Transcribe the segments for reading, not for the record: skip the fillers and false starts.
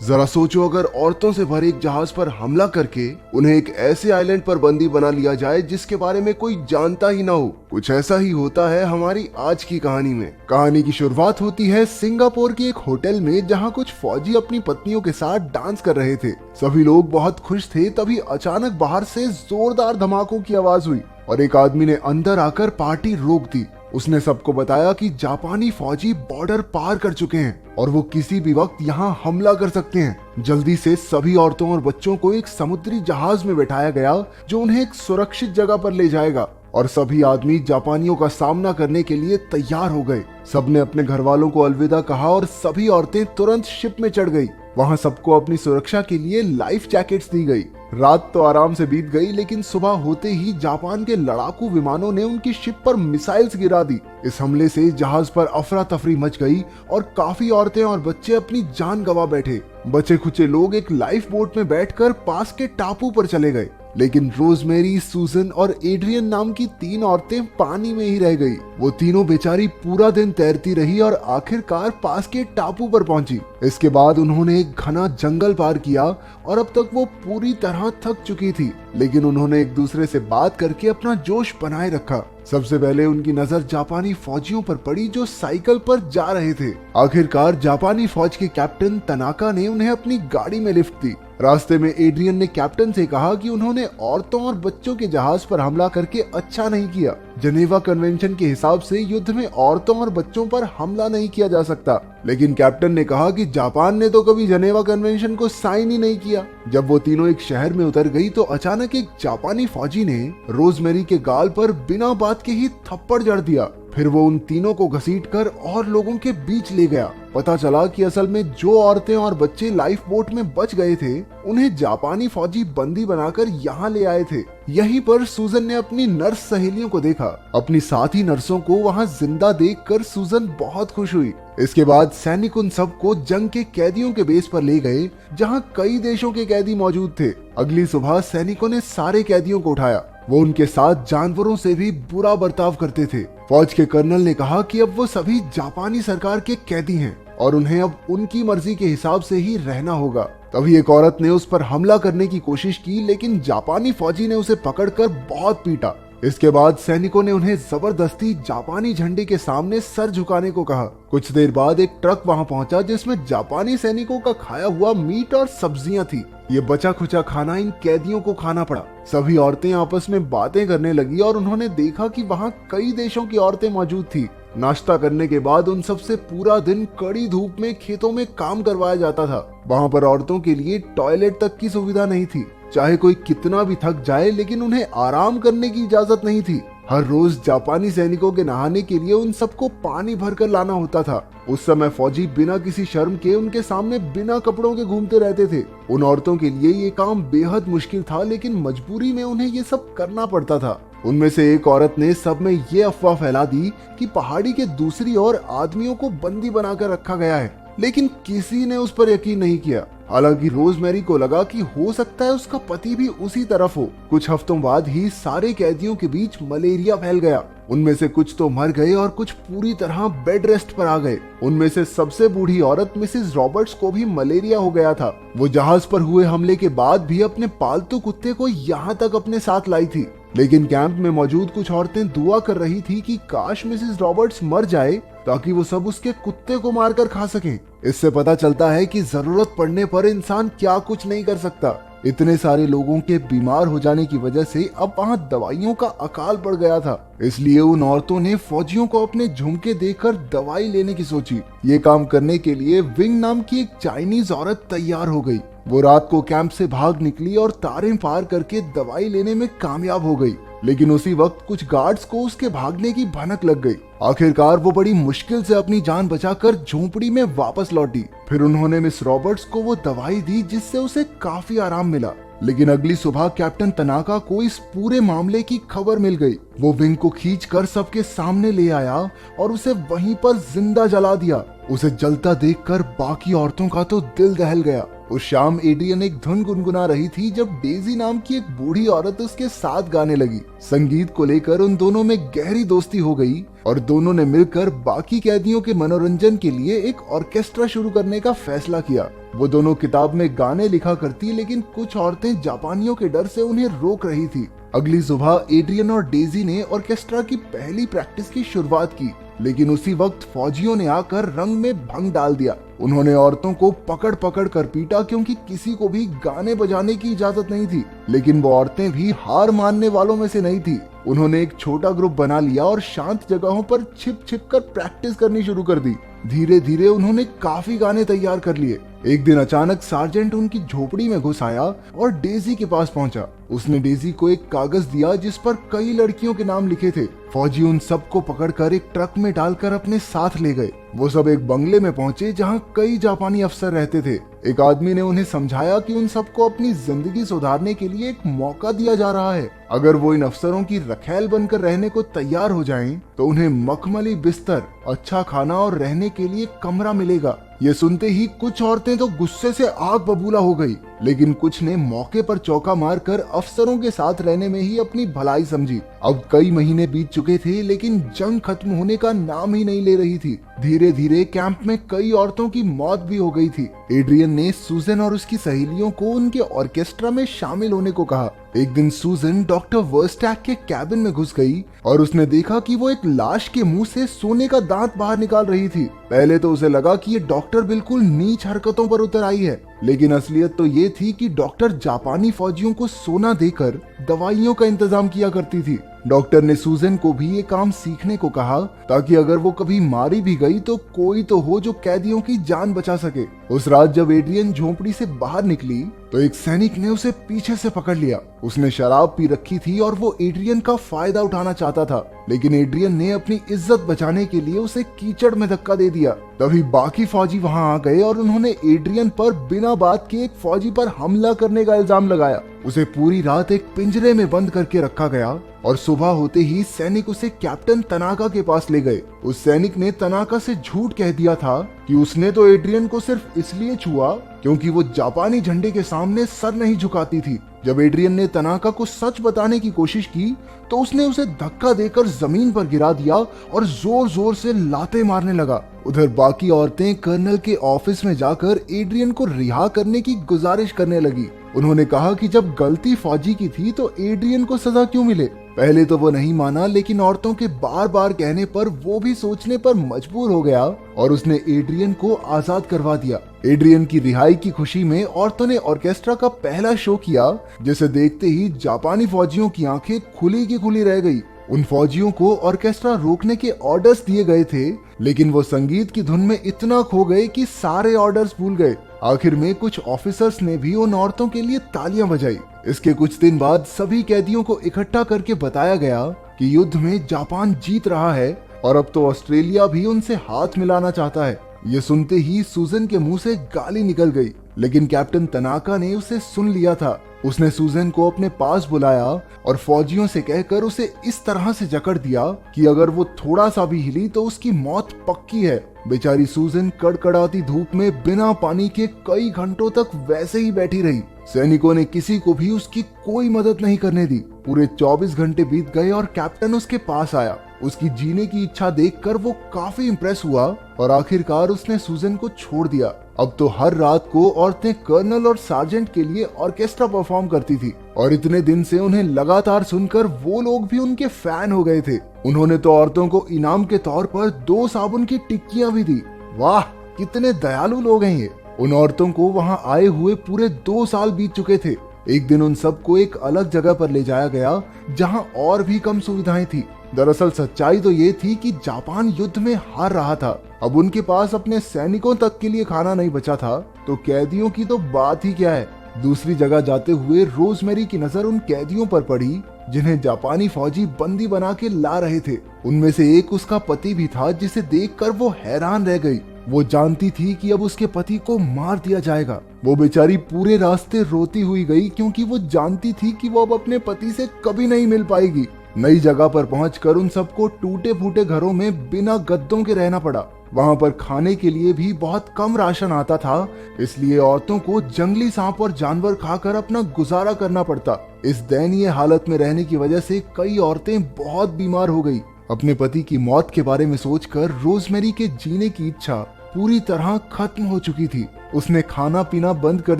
जरा सोचो, अगर औरतों से भरे एक जहाज पर हमला करके उन्हें एक ऐसे आइलैंड पर बंदी बना लिया जाए जिसके बारे में कोई जानता ही ना हो। कुछ ऐसा ही होता है हमारी आज की कहानी में। कहानी की शुरुआत होती है सिंगापुर के एक होटल में, जहां कुछ फौजी अपनी पत्नियों के साथ डांस कर रहे थे। सभी लोग बहुत खुश थे, तभी अचानक बाहर से जोरदार धमाकों की आवाज हुई और एक आदमी ने अंदर आकर पार्टी रोक दी। उसने सबको बताया कि जापानी फौजी बॉर्डर पार कर चुके हैं और वो किसी भी वक्त यहाँ हमला कर सकते हैं। जल्दी से सभी औरतों और बच्चों को एक समुद्री जहाज में बैठाया गया जो उन्हें एक सुरक्षित जगह पर ले जाएगा और सभी आदमी जापानियों का सामना करने के लिए तैयार हो गए। सबने अपने घर वालों को अलविदा कहा और सभी औरतें तुरंत शिप में चढ़ गई। वहां सबको अपनी सुरक्षा के लिए लाइफ जैकेट्स दी गई। रात तो आराम से बीत गई, लेकिन सुबह होते ही जापान के लड़ाकू विमानों ने उनकी शिप पर मिसाइल्स गिरा दी। इस हमले से जहाज पर अफरा तफरी मच गई और काफी औरतें और बच्चे अपनी जान गंवा बैठे। बचे खुचे लोग एक लाइफ बोट में बैठकर पास के टापू पर चले गए, लेकिन रोजमेरी, सूजन और एड्रियन नाम की 3 औरतें पानी में ही रह गई। वो तीनों बेचारी पूरा दिन तैरती रही और आखिरकार पास के टापू पर पहुंची। इसके बाद उन्होंने एक घना जंगल पार किया और अब तक वो पूरी तरह थक चुकी थी, लेकिन उन्होंने एक दूसरे से बात करके अपना जोश बनाए रखा। सबसे पहले उनकी नजर जापानी फौजियों पर पड़ी जो साइकिल पर जा रहे थे। आखिरकार जापानी फौज के कैप्टन तनाका ने उन्हें अपनी गाड़ी में लिफ्ट दी। रास्ते में एड्रियन ने कैप्टन से कहा कि उन्होंने औरतों और बच्चों के जहाज पर हमला करके अच्छा नहीं किया। जनेवा कन्वेंशन के हिसाब से युद्ध में औरतों और बच्चों पर हमला नहीं किया जा सकता, लेकिन कैप्टन ने कहा कि जापान ने तो कभी जनेवा कन्वेंशन को साइन ही नहीं किया। जब वो तीनों एक शहर में उतर गई तो अचानक एक जापानी फौजी ने रोजमेरी के गाल पर बिना बात के ही थप्पड़ जड़ दिया। फिर वो उन तीनों को घसीटकर और लोगों के बीच ले गया। पता चला कि असल में जो औरतें और बच्चे लाइफ बोट में बच गए थे, उन्हें जापानी फौजी बंदी बनाकर यहाँ ले आए थे। यहीं पर सूजन ने अपनी नर्स सहेलियों को देखा। अपनी साथी नर्सों को वहाँ जिंदा देखकर सूजन बहुत खुश हुई। इसके बाद सैनिक उन सबको जंग के कैदियों के बेस पर ले गए, जहाँ कई देशों के कैदी मौजूद थे। अगली सुबह सैनिकों ने सारे कैदियों को उठाया। वो उनके साथ जानवरों से भी बुरा बर्ताव करते थे। फौज के कर्नल ने कहा कि अब वो सभी जापानी सरकार के कैदी हैं और उन्हें अब उनकी मर्जी के हिसाब से ही रहना होगा। तभी एक औरत ने उस पर हमला करने की कोशिश की, लेकिन जापानी फौजी ने उसे पकड़कर बहुत पीटा। इसके बाद सैनिकों ने उन्हें जबरदस्ती जापानी झंडे के सामने सर झुकाने को कहा। कुछ देर बाद एक ट्रक वहां पहुंचा जिसमें जापानी सैनिकों का खाया हुआ मीट और सब्जियां थी। ये बचा खुचा खाना इन कैदियों को खाना पड़ा। सभी औरतें आपस में बातें करने लगी और उन्होंने देखा कि वहां कई देशों की औरतें मौजूद थी। नाश्ता करने के बाद उन सबसे पूरा दिन कड़ी धूप में खेतों में काम करवाया जाता था। वहां पर औरतों के लिए टॉयलेट तक की सुविधा नहीं थी। चाहे कोई कितना भी थक जाए, लेकिन उन्हें आराम करने की इजाजत नहीं थी। हर रोज जापानी सैनिकों के नहाने के लिए उन सबको पानी भरकर लाना होता था। उस समय फौजी बिना किसी शर्म के उनके सामने बिना कपड़ों के घूमते रहते थे। उन औरतों के लिए ये काम बेहद मुश्किल था, लेकिन मजबूरी में उन्हें ये सब करना पड़ता था। उनमें से एक औरत ने सब में ये अफवाह फैला दी कि पहाड़ी के दूसरी ओर आदमियों को बंदी बनाकर रखा गया है, लेकिन किसी ने उस पर यकीन नहीं किया। हालांकि रोजमेरी को लगा कि हो सकता है उसका पति भी उसी तरफ हो। कुछ हफ्तों बाद ही सारे कैदियों के बीच मलेरिया फैल गया। उनमें से कुछ तो मर गए और कुछ पूरी तरह बेड रेस्ट पर आ गए। उनमें से सबसे बूढ़ी औरत मिसेस रॉबर्ट्स को भी मलेरिया हो गया था। वो जहाज पर हुए हमले के बाद भी अपने पालतू कुत्ते को यहाँ तक अपने साथ लाई थी, लेकिन कैंप में मौजूद कुछ औरतें दुआ कर रही थी कि काश मिसेस रॉबर्ट्स मर जाए ताकि वो सब उसके कुत्ते को मारकर खा सकें। इससे पता चलता है कि जरूरत पड़ने पर इंसान क्या कुछ नहीं कर सकता। इतने सारे लोगों के बीमार हो जाने की वजह से अब वहाँ दवाइयों का अकाल पड़ गया था। इसलिए उन औरतों ने फौजियों को अपने झुमके देकर दवाई लेने की सोची। ये काम करने के लिए विंग नाम की एक चाइनीज औरत तैयार हो गई। वो रात को कैंप से भाग निकली और तारें पार करके दवाई लेने में कामयाब हो गई, लेकिन उसी वक्त कुछ गार्ड्स को उसके भागने की भनक लग गई। आखिरकार वो बड़ी मुश्किल से अपनी जान बचाकर झोंपड़ी में वापस लौटी। फिर उन्होंने मिस रॉबर्ट्स को वो दवाई दी जिससे उसे काफी आराम मिला। लेकिन अगली सुबह कैप्टन तनाका को इस पूरे मामले की खबर मिल गई। वो विंग को खींचकर सबके सामने ले आया और उसे वहीं पर जिंदा जला दिया। उसे जलता देखकर बाकी औरतों का तो दिल दहल गया। उस शाम एड्रियन एक धुन गुनगुना रही थी जब डेजी नाम की एक बूढ़ी औरत उसके साथ गाने लगी। संगीत को लेकर उन दोनों में गहरी दोस्ती हो गई और दोनों ने मिलकर बाकी कैदियों के मनोरंजन के लिए एक ऑर्केस्ट्रा शुरू करने का फैसला किया। वो दोनों किताब में गाने लिखा करती, लेकिन कुछ औरतें जापानियों के डर से उन्हें रोक रही थी। अगली सुबह एड्रियन और डेजी ने ऑर्केस्ट्रा की पहली प्रैक्टिस की शुरुआत की, लेकिन उसी वक्त फौजियों ने आकर रंग में भंग डाल दिया। उन्होंने औरतों को पकड़ पकड़ कर पीटा, क्योंकि किसी को भी गाने बजाने की इजाजत नहीं थी। लेकिन वो औरतें भी हार मानने वालों में से नहीं थी। उन्होंने एक छोटा ग्रुप बना लिया और शांत जगहों पर छिप छिप कर प्रैक्टिस करनी शुरू कर दी। धीरे धीरे उन्होंने काफी गाने तैयार कर लिए। एक दिन अचानक सार्जेंट उनकी झोपड़ी में घुस आया और डेजी के पास पहुंचा। उसने डेजी को एक कागज दिया जिस पर कई लड़कियों के नाम लिखे थे। फौजी उन सबको पकड़कर एक ट्रक में डालकर अपने साथ ले गए। वो सब एक बंगले में पहुंचे जहां कई जापानी अफसर रहते थे। एक आदमी ने उन्हें समझाया कि उन सबको अपनी जिंदगी सुधारने के लिए एक मौका दिया जा रहा है। अगर वो इन अफसरों की रखैल बनकर रहने को तैयार हो जाएं, तो उन्हें मखमली बिस्तर, अच्छा खाना और रहने के लिए कमरा मिलेगा। ये सुनते ही कुछ औरतें तो गुस्से से आग बबूला हो गई, लेकिन कुछ ने मौके पर चौका मारकर अफसरों के साथ रहने में ही अपनी भलाई समझी। अब कई महीने बीत चुके थे, लेकिन जंग खत्म होने का नाम ही नहीं ले रही थी। धीरे धीरे कैंप में कई औरतों की मौत भी हो गई थी। एड्रियन ने सूजन और उसकी सहेलियों को उनके ऑर्केस्ट्रा में शामिल होने को कहा। एक दिन सूजन डॉक्टर वर्स्टैक के कैबिन में घुस गई और उसने देखा कि वो एक लाश के मुंह से सोने का दांत बाहर निकाल रही थी। पहले तो उसे लगा कि ये डॉक्टर बिल्कुल नीच हरकतों पर उतर आई है, लेकिन असलियत तो ये थी कि डॉक्टर जापानी फौजियों को सोना देकर दवाइयों का इंतजाम किया करती थी। डॉक्टर ने सूजन को भी ये काम सीखने को कहा, ताकि अगर वो कभी मारी भी गई तो कोई तो हो जो कैदियों की जान बचा सके। उस रात जब एड्रियन झोंपड़ी से बाहर निकली, तो एक सैनिक ने उसे पीछे से पकड़ लिया। उसने शराब पी रखी थी और वो एड्रियन का फायदा उठाना चाहता था, लेकिन एड्रियन ने अपनी इज्जत बचाने के लिए उसे कीचड़ में धक्का दे दिया। तभी बाकी फौजी वहां आ गए और उन्होंने एड्रियन पर बिना बात के एक फौजी पर हमला करने का इल्जाम लगाया। उसे पूरी रात एक पिंजरे में बंद करके रखा गया और सुबह होते ही सैनिक उसे कैप्टन तनाका के पास ले गए। उस सैनिक ने तनाका से झूठ कह दिया था कि उसने तो एड्रियन को सिर्फ इसलिए छुआ क्योंकि वो जापानी झंडे के सामने सर नहीं झुकाती थी। जब एड्रियन ने तनाका को सच बताने की कोशिश की, तो उसने उसे धक्का देकर जमीन पर गिरा दिया और जोर जोर से लाते मारने लगा। उधर बाकी औरतें कर्नल के ऑफिस में जाकर एड्रियन को रिहा करने की गुजारिश करने लगी। उन्होंने कहा कि जब गलती फौजी की थी तो एड्रियन को सजा क्यों मिले। पहले तो वो नहीं माना, लेकिन औरतों के बार बार कहने पर वो भी सोचने पर मजबूर हो गया और उसने एड्रियन को आजाद करवा दिया। एड्रियन की रिहाई की खुशी में औरतों ने ऑर्केस्ट्रा का पहला शो किया, जिसे देखते ही जापानी फौजियों की आंखें खुली की खुली रह गई। उन फौजियों को ऑर्केस्ट्रा रोकने के ऑर्डर्स दिए गए थे, लेकिन वो संगीत की धुन में इतना खो गए कि सारे ऑर्डर्स भूल गए। आखिर में कुछ ऑफिसर्स ने भी उन औरतों के लिए तालियां बजाई। इसके कुछ दिन बाद सभी कैदियों को इकट्ठा करके बताया गया कि युद्ध में जापान जीत रहा है और अब तो ऑस्ट्रेलिया भी उनसे हाथ मिलाना चाहता है। ये सुनते ही सूजन के मुंह से गाली निकल गई, लेकिन कैप्टन तनाका ने उसे सुन लिया था। उसने सूजन को अपने पास बुलाया और फौजियों से कहकर उसे इस तरह से जकड़ दिया कि अगर वो थोड़ा सा भी हिली तो उसकी मौत पक्की है। बेचारी सूजन कड़कड़ाती धूप में बिना पानी के कई घंटों तक वैसे ही बैठी रही। सैनिकों ने किसी को भी उसकी कोई मदद नहीं करने दी। पूरे 24 घंटे बीत गए और कैप्टन उसके पास आया। उसकी जीने की इच्छा देखकर वो काफी इम्प्रेस हुआ और आखिरकार उसने सूजन को छोड़ दिया। अब तो हर रात को औरतें कर्नल और सार्जेंट के लिए ऑर्केस्ट्रा परफॉर्म करती थी और इतने दिन से उन्हें लगातार सुनकर वो लोग भी उनके फैन हो गए थे। उन्होंने तो औरतों को इनाम के तौर पर 2 साबुन की टिक्कियां भी दी। वाह, कितने दयालु लोग हैं ये। उन औरतों को वहां आए हुए पूरे 2 साल बीत चुके थे। एक दिन उन सबको एक अलग जगह पर ले जाया गया जहां और भी कम सुविधाएं थी। दरअसल सच्चाई तो ये थी कि जापान युद्ध में हार रहा था। अब उनके पास अपने सैनिकों तक के लिए खाना नहीं बचा था, तो कैदियों की तो बात ही क्या है। दूसरी जगह जाते हुए रोजमेरी की नजर उन कैदियों पर पड़ी जिन्हें जापानी फौजी बंदी बना के ला रहे थे। उनमें से एक उसका पति भी था, जिसे देखकर वो हैरान रह गई। वो जानती थी कि अब उसके पति को मार दिया जाएगा। वो बेचारी पूरे रास्ते रोती हुई गई, क्योंकि वो जानती थी कि वो अब अपने पति से कभी नहीं मिल पाएगी। नई जगह पर पहुंचकर उन सबको टूटे फूटे घरों में बिना गद्दों के रहना पड़ा। वहां पर खाने के लिए भी बहुत कम राशन आता था, इसलिए औरतों को जंगली सांप और जानवर खाकर अपना गुजारा करना पड़ता। इस दयनीय हालत में रहने की वजह से कई औरतें बहुत बीमार हो गई। अपने पति की मौत के बारे में सोचकर रोजमेरी के जीने की इच्छा पूरी तरह खत्म हो चुकी थी। उसने खाना पीना बंद कर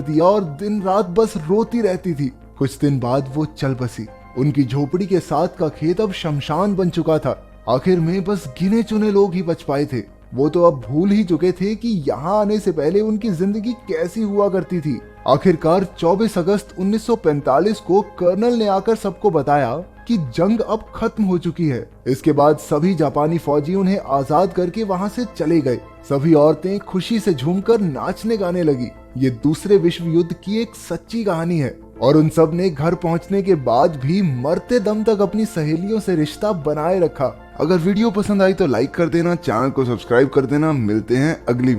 दिया और दिन रात बस रोती रहती थी। कुछ दिन बाद वो चल बसी। उनकी झोपड़ी के साथ का खेत अब शमशान बन चुका था। आखिर में बस गिने चुने लोग ही बच पाए थे। वो तो अब भूल ही चुके थे कि यहाँ आने से पहले उनकी जिंदगी कैसी हुआ करती थी। आखिरकार 24 अगस्त 1945 को कर्नल ने आकर सबको बताया कि जंग अब खत्म हो चुकी है। इसके बाद सभी जापानी फौजी उन्हें आजाद करके वहां से चले गए। सभी औरतें खुशी से झूमकर नाचने गाने लगी। ये दूसरे विश्व युद्ध की एक सच्ची कहानी है और उन सब ने घर पहुंचने के बाद भी मरते दम तक अपनी सहेलियों से रिश्ता बनाए रखा। अगर वीडियो पसंद आई तो लाइक कर देना, चैनल को सब्सक्राइब कर देना। मिलते हैं अगली